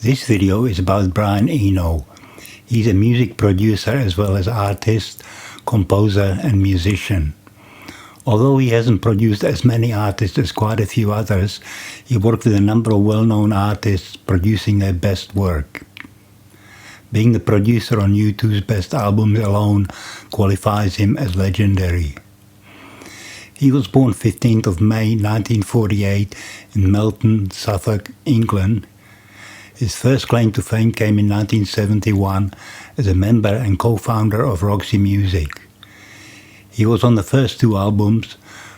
This video is about Brian Eno. He's a music producer as well as artist, composer and musician. Although he hasn't produced as many artists as quite a few others, he worked with a number of well-known artists producing their best work. Being the producer on U2's best albums alone qualifies him as legendary. He was born 15th of May 1948 in Melton, Suffolk, England. His first claim to fame came in 1971 as a member and co-founder of Roxy Music. He was on the first two albums,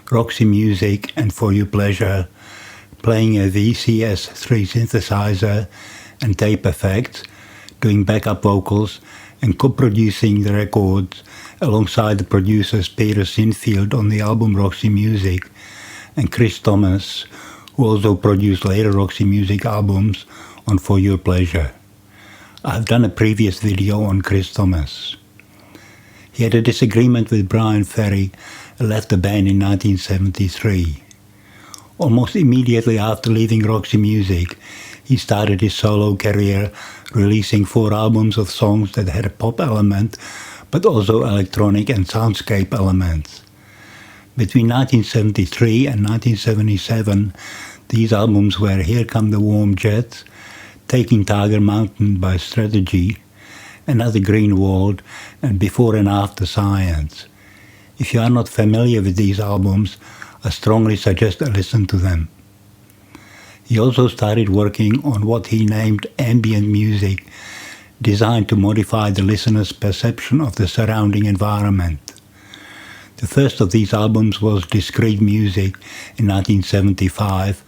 Roxy Music and For Your Pleasure, playing a VCS3 synthesizer and tape effects, doing backup vocals and co-producing the records alongside the producers Peter Sinfield on the album Roxy Music and Chris Thomas, who also produced later Roxy Music albums on For Your Pleasure. I've done a previous video on Chris Thomas. He had a disagreement with Brian Ferry and left the band in 1973. Almost immediately after leaving Roxy Music, he started his solo career, releasing 4 albums of songs that had a pop element, but also electronic and soundscape elements. Between 1973 and 1977, these albums were Here Come the Warm Jets, Taking Tiger Mountain by Strategy, Another Green World, and Before and After Science. If you are not familiar with these albums, I strongly suggest a listen to them. He also started working on what he named ambient music, designed to modify the listener's perception of the surrounding environment. The first of these albums was Discrete Music in 1975,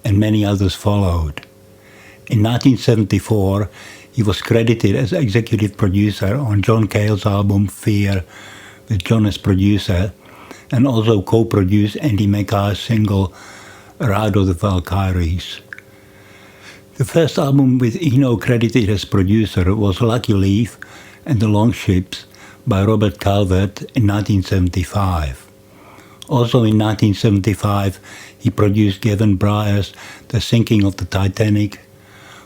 and many others followed. In 1974, he was credited as executive producer on John Cale's album Fear, with John as producer, and also co-produced Andy Mackay's single Ride of the Valkyries. The first album with Eno credited as producer was Lucky Leaf and the Longships by Robert Calvert in 1975. Also in 1975, he produced Gavin Bryars' The Sinking of the Titanic,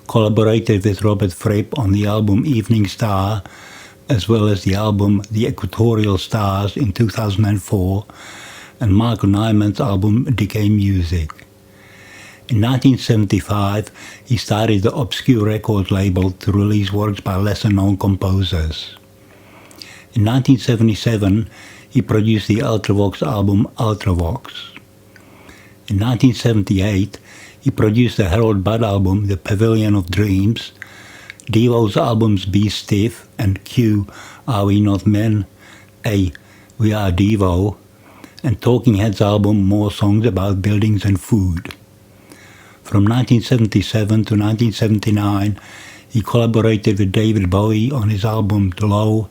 collaborated with Robert Fripp on the album Evening Star, as well as the album The Equatorial Stars in 2004, and Mark Nyman's album Decay Music. In 1975, he started the Obscure Records label to release works by lesser-known composers. In 1977, he produced the Ultravox album Ultravox. In 1978, he produced the Harold Budd album The Pavilion of Dreams, Devo's albums Be Stiff and Q, Are We Not Men, A, We Are Devo, and Talking Heads album More Songs About Buildings and Food. From 1977 to 1979, he collaborated with David Bowie on his album Glow,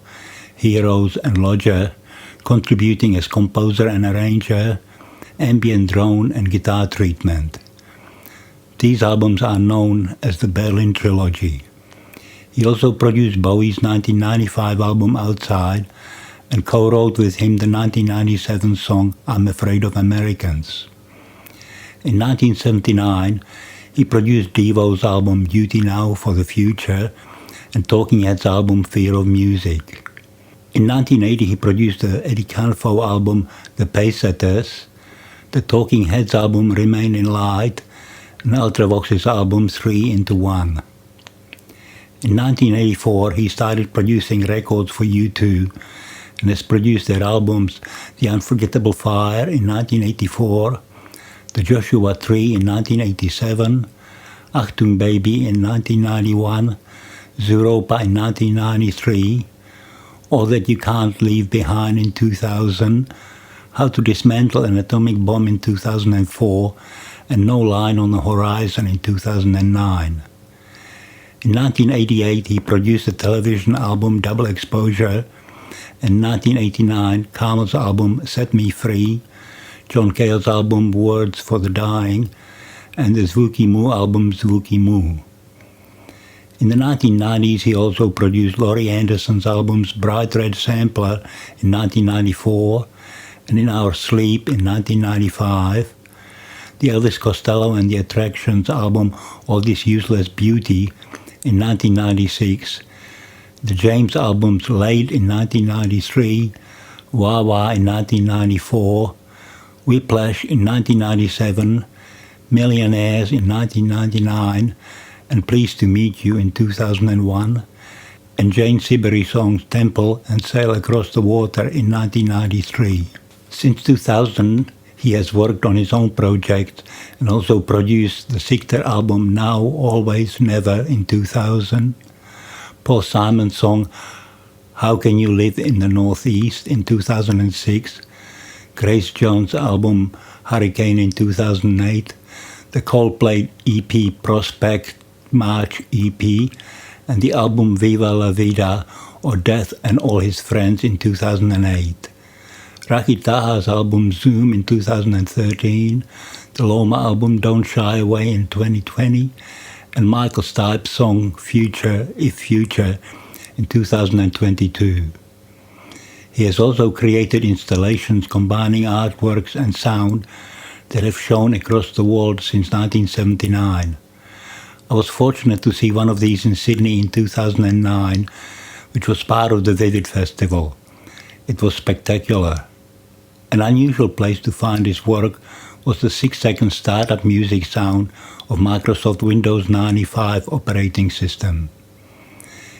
Heroes and Lodger, contributing as composer and arranger, ambient drone and guitar treatment. These albums are known as the Berlin Trilogy. He also produced Bowie's 1995 album Outside and co-wrote with him the 1997 song I'm Afraid of Americans. In 1979, he produced Devo's album Duty Now for the Future and Talking Heads' album Fear of Music. In 1980, he produced the Eddie Calfo album The Pacesetters, the Talking Heads album Remain in Light, and Ultravox's album 3 into 1. In 1984, he started producing records for U2 and has produced their albums The Unforgettable Fire in 1984, The Joshua Tree in 1987, Achtung Baby in 1991, Zooropa in 1993, All That You Can't Leave Behind in 2000, How to Dismantle an Atomic Bomb in 2004, and No Line on the Horizon in 2009. In 1988, he produced the television album Double Exposure, and 1989, Carmel's album Set Me Free, John Cale's album Words for the Dying, and the Zwookie Moo album Zwookie Moo. In the 1990s, he also produced Laurie Anderson's albums Bright Red Sampler in 1994 and In Our Sleep in 1995, the Elvis Costello and the Attractions album All This Useless Beauty in 1996, the James albums Laid in 1993, Wah Wah in 1994, Whiplash in 1997, Millionaires in 1999, and Pleased to Meet You in 2001, and Jane Siberry songs Temple and Sail Across the Water in 1993. Since 2000, he has worked on his own projects and also produced the Sichter album Now, Always, Never in 2000, Paul Simon's song How Can You Live in the Northeast in 2006, Grace Jones' album Hurricane in 2008, the Coldplay EP Prospect March EP, and the album Viva la Vida or Death and All His Friends in 2008. Raki Taha's album Zoom in 2013, the Loma album Don't Shy Away in 2020, and Michael Stipe's song Future If Future in 2022. He has also created installations combining artworks and sound that have shown across the world since 1979. I was fortunate to see one of these in Sydney in 2009, which was part of the Vivid Festival. It was spectacular. An unusual place to find his work was the 6-second startup music sound of Microsoft Windows 95 operating system.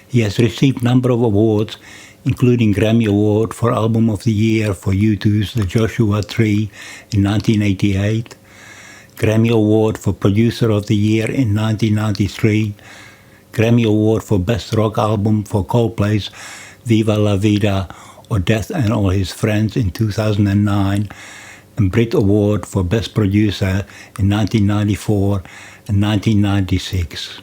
He has received a number of awards, including Grammy Award for Album of the Year for U2's The Joshua Tree in 1988, Grammy Award for Producer of the Year in 1993, Grammy Award for Best Rock Album for Coldplay's Viva la Vida or Death and All His Friends in 2009, and Brit Award for Best Producer in 1994 and 1996.